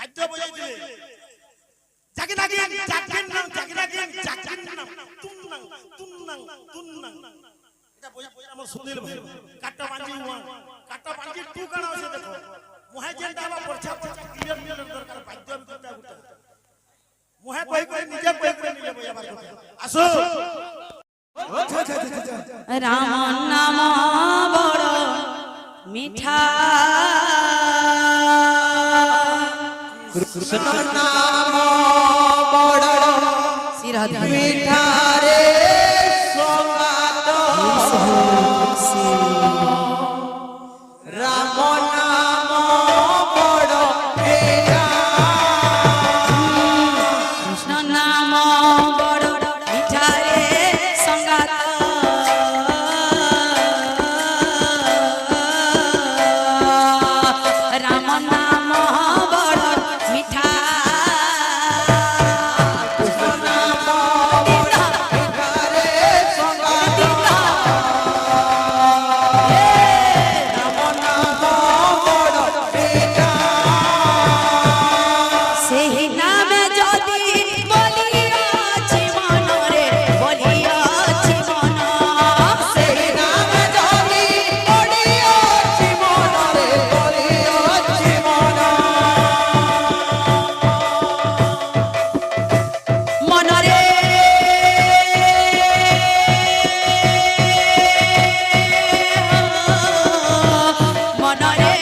বাদ্য বজাইছিলে জাগি নাগিন জাগিন নাম জাগি নাগিন জাগিন নাম তুন্নাং তুন্নাং তুন্নাং এটা বজা আমার সুনীল ভাই কাটা বাঁধি ওয়ান কাটা বাঁধি টু কানা আছে দেখো মুহে যেটা বা পরছা পরছা ক্লিয়ার ক্লিয়ার দরকার বাদ্য আমি করতে গুটা মুহে কই কই নিজে কই কই নিলে বজাবার কথা আসো রাম নাম বড় মিঠা কৃষ্ণ নাম বড় মিঠা রে সঙ্গাত রাম নাম বড় মিঠা কৃষ্ণ নাম বড় মিঠা রে সঙ্গাত রাম নাম বড় মিঠা সেই নামে যদি বলিয়াছি মনরে বলিয়াছি মন সেই নামে যদি পড়িয়াছি মনরে পড়িয়াছি মন মনরে মনরে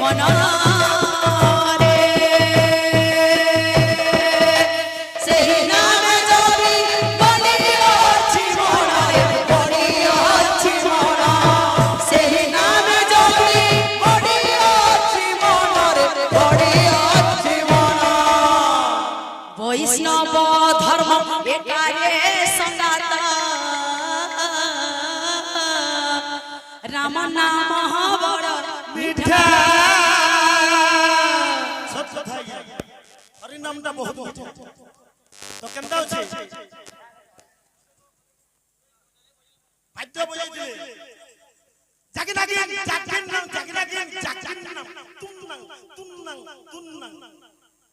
মনরে সেই নামে যদি বলিয়াছি মনরে পড়িয়াছি মন সেই নামে যদি পড়িয়াছি মনরে পড়িয়াছি মন বৈষ্ণব ধর্ম এটারে সঙ্গাত রাম নাম বড় মিঠা সত কথা হরি নামটা বহুত মিঠা তো কেমতা আছে বাদ্য বজাইছিলে জাগি নাগিন জাগিন নাম জাগি নাগিন জাগিন নাম তুন্নাং তুন্নাং তুন্নাং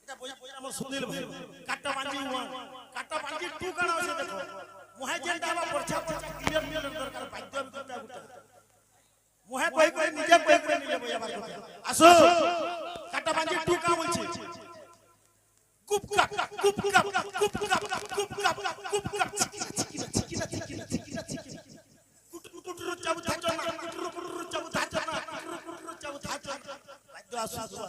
এটা বজা আমার সুনীল ভাই কাটা বাঁধি ওয়ান কাটা বাঁধি টু কানা আছে দেখো মুহে যেটা বা পরছা পরছা ক্লিয়ার ক্লিয়ার দরকার বাদ্য আমি করতে গুটা মুহে কই কই নিজে কই কই নিলে বজাবার কথা আসো কাটা বাঁধি টু কা বলছে কুপ কাপ কুপ কাপ কুপ কাপ কুপ কাপ কুপ কাপ চিকিনা চিকিনা চিকিনা চিকিনা চিকিনা কুটুরু চাবু থাচনা কুটুরু চাবু থাচনা কুটুরু চাবু থাচনা বাদ্য আসো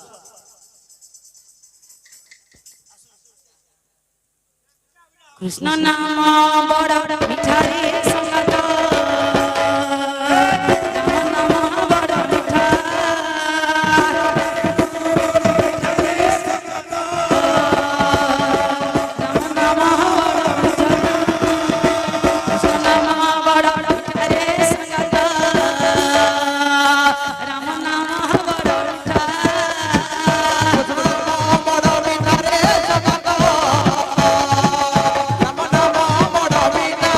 কৃষ্ণ নাম বড় মিঠা রে সঙ্গাত রাম নাম বড় মিঠা রাম নাম বড় মিঠা কৃষ্ণ নাম বড় মিঠা রে সঙ্গাত রাম নাম বড় মিঠা বড় মিঠা রে সঙ্গাত রাম নাম বড় মিঠা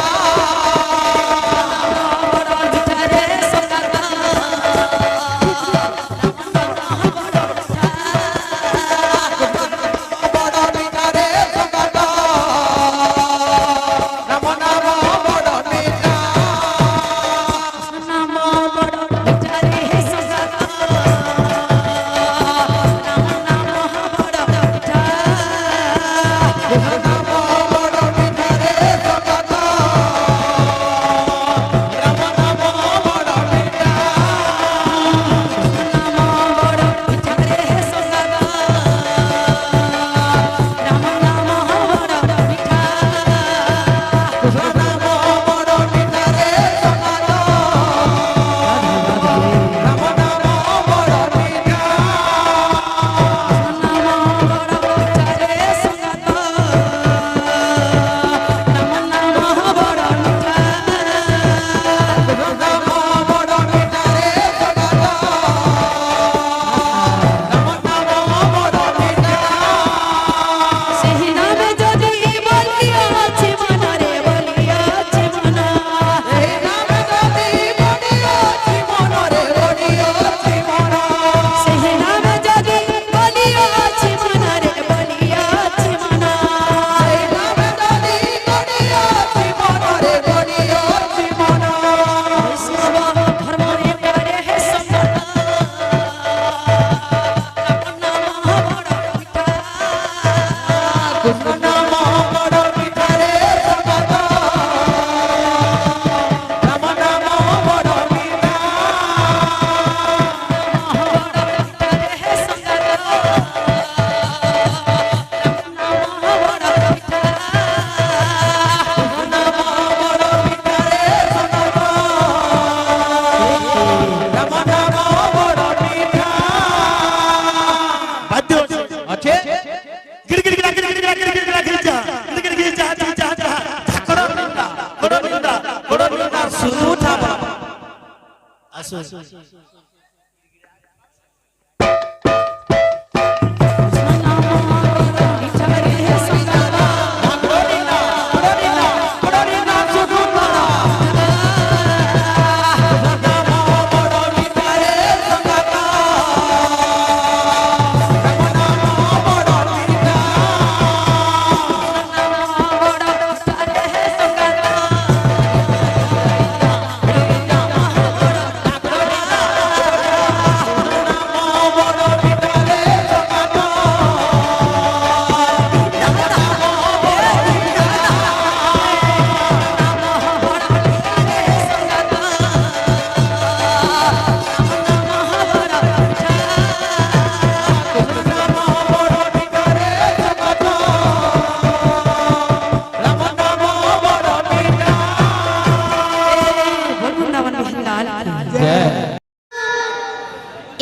আসো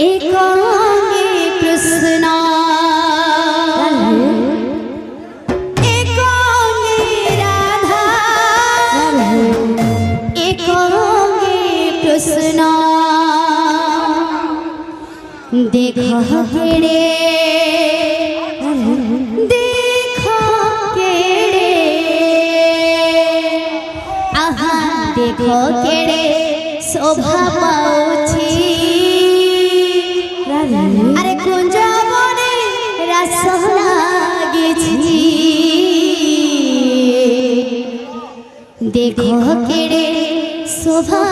एकांगी कृष्णा एकांगी राधा एकांगी कृष्णा देखा केड़े देखा केड़े आहा देखो केड़े शोभा पाउछि আরে কুঞ্জ বনে রাস লাগেছি দেখো কেড়ে শোভা